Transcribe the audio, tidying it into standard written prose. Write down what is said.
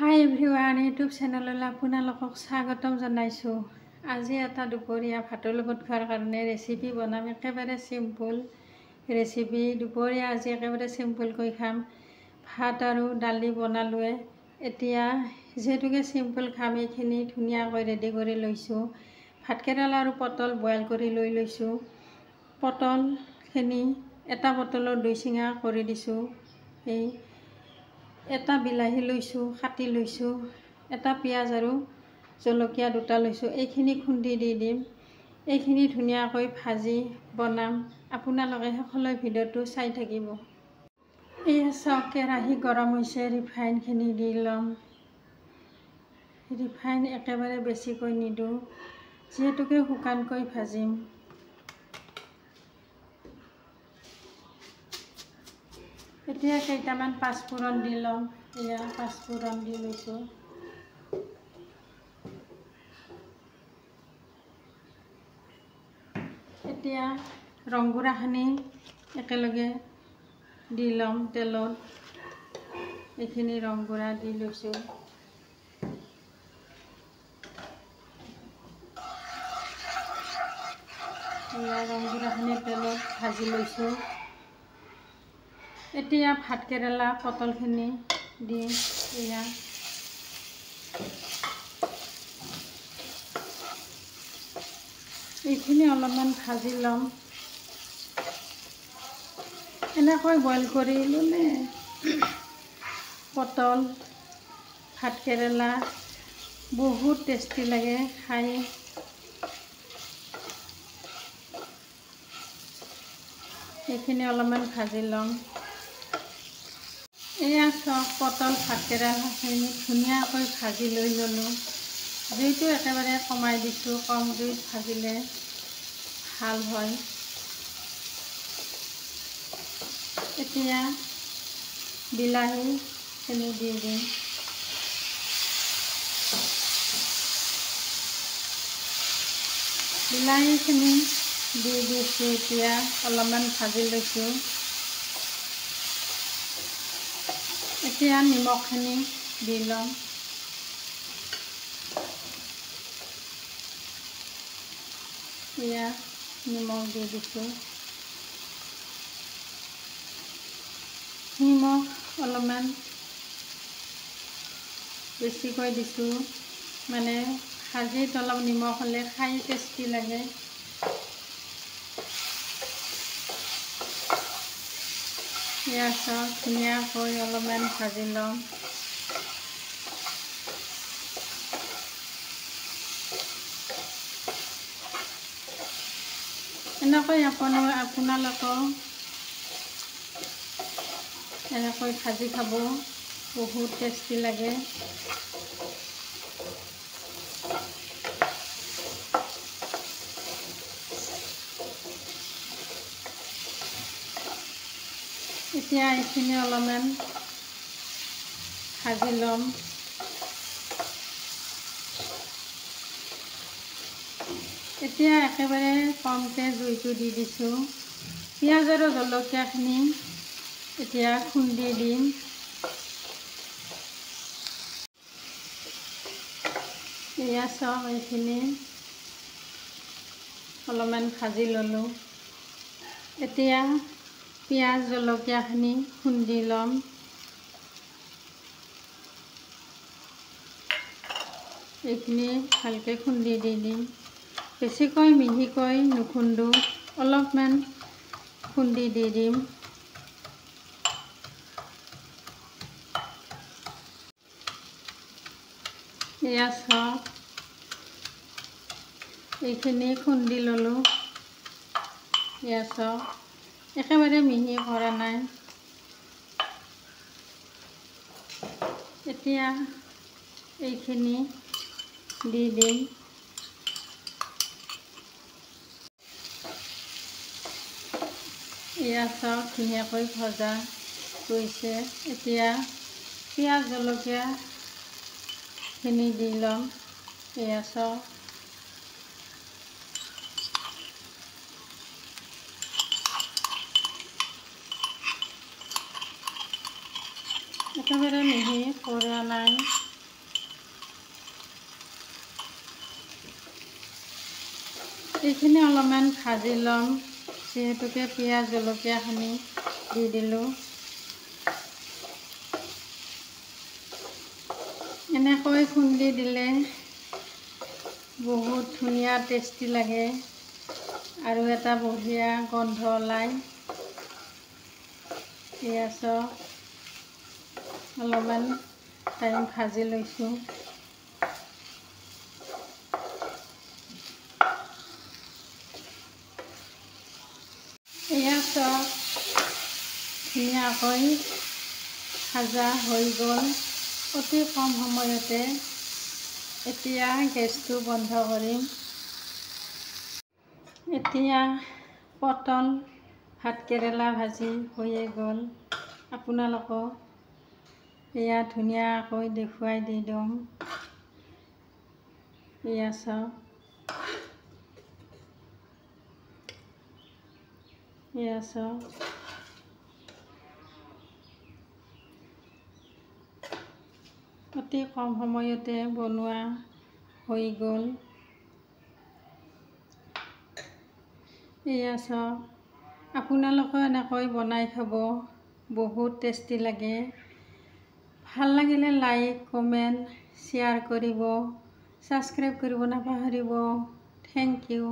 হাই everyone YouTube চেনেললৈ আপোনালোকক স্বাগতম জনাইছোঁ। আজি এটা দুপৰীয়া ভাতৰ লগত খোৱাৰ কাৰণে ৰেচিপি বনাম। একেবাৰে চিম্পুল ৰেচিপি। দুপৰীয়া আজি একেবাৰে চিম্পুলকৈ খাম। ভাত আৰু দালি বনালোৱে। এতিয়া যিহেতুকে চিম্পুল খাম, এইখিনি ধুনীয়াকৈ ৰেডি কৰি লৈছোঁ। ভাতকেৰেলা আৰু পটল বইল কৰি লৈছোঁ। পটলখিনি এটা পটলৰ 2 চিঙা কৰি দিছোঁ। এটা বিলাহী লৈছোঁ, কাটি লৈছোঁ। এটা পিঁয়াজ আৰু জলকীয়া দুটা লৈছোঁ। এইখিনি খুন্দি দি দিম। এইখিনি ধুনীয়াকৈ ভাজি বনাম। আপোনালোকে শেষলৈ ভিডিঅ'টো চাই থাকিব। এয়া চাওক, কেৰাহী গৰম হৈছে। ৰিফাইনখিনি দি ল'ম। ৰিফাইন একেবাৰে বেছিকৈ নিদিওঁ, যিহেতুকে শুকানকৈ ভাজিম। এতিয়া কেইটামান পাঁচফোৰণ দি ল'ম। এয়া পাঁচফোৰণ দি লৈছোঁ। এতিয়া ৰংগুড়াখিনি একেলগে দি ল'ম তেলত। এইখিনি ৰংগুড়া দি লৈছোঁ। এয়া ৰংগুড়াখিনি তেলত ভাজি লৈছোঁ। এতিয়া ভাতকেৰেলা পটলখিনি দি এয়া এইখিনি অলপমান ভাজি ল'ম। এনেকৈ বইল কৰি ল'লে পটল ভাতকেৰেলা বহুত টেষ্টি লাগে খাই। এইখিনি অলপমান ভাজি ল'ম। এয়া চাওক, পটল ভাতকেৰেলাখিনি ধুনীয়াকৈ ভাজি লৈ ল'লোঁ। জুইটো একেবাৰে কমাই দিছোঁ। কম জুইত ভাজিলে ভাল হয়। এতিয়া বিলাহীখিনি দি দিম। বিলাহীখিনি দি দিছোঁ। এতিয়া অলপমান ভাজি লৈছোঁ। এতিয়া নিমখখিনি দি ল'ম। এয়া নিমখ দি দিছোঁ। নিমখ অলপমান বেছিকৈ দিছোঁ, মানে ভাজিত অলপ নিমখ হ'লে খাই টেষ্টি লাগে। এয়া চাওক, ধুনীয়াকৈ অলপমান ভাজি ল'ম। এনেকৈ আপোনালোকেও এনেকৈ ভাজি খাব, বহুত টেষ্টি লাগে। এতিয়া এইখিনি অলপমান ভাজি ল'ম। এতিয়া একেবাৰে কমকৈ জুইটো দি দিছোঁ। পিঁয়াজ আৰু জলকীয়াখিনি এতিয়া খুন্দি দিম। এয়া চাওক, এইখিনি অলপমান ভাজি ল'লোঁ। এতিয়া পিঁয়াজ জলকীয়াখিনি খুন্দি ল'ম। এইখিনি ভালকৈ খুন্দি দি দিম। বেছিকৈ মিহিকৈ নুখুন্দো, অলপমান খুন্দি দি দিম। এয়া চাওক, এইখিনি খুন্দি ল'লোঁ। এয়া চাওক, একেবাৰে মিহি কৰা নাই। এতিয়া এইখিনি দি দিম। এয়া চাওক, ধুনীয়াকৈ ভজা গৈছে। এতিয়া পিঁয়াজ জলকীয়াখিনি দি ল'ম। এয়া চাওক, একেবাৰে মিহি কৰা নাই। এইখিনি অলপমান ভাজি ল'ম, যিহেতুকে পিঁয়াজ জলকীয়াখিনি দি দিলোঁ। এনেকৈ খুন্দি দিলে বহুত ধুনীয়া টেষ্টি লাগে আৰু এটা বঢ়িয়া গন্ধ ওলায়। পিঁয়াজক অলপমান টাইম ভাজি লৈছোঁ। পিঁয়াজক ধুনীয়াকৈ ভাজা হৈ গ'ল। অতি কম সময়তে এতিয়া গেছটো বন্ধ কৰিম। এতিয়া পটল ভাতকেৰেলা ভাজি হৈয়ে গ'ল। আপোনালোকক এয়া ধুনীয়াকৈ দেখুৱাই দি দিওঁ। পিঁয়াজক অতি কম সময়তে বনোৱা হৈ গ'ল। এয়া চাওক, আপোনালোকেও এনেকৈ বনাই খাব, বহুত টেষ্টি লাগে। ভাল লাগিলে লাইক, কমেণ্ট, শ্বেয়াৰ কৰিব, ছাবস্ক্ৰাইব কৰিব নাপাহৰিব। Thank U.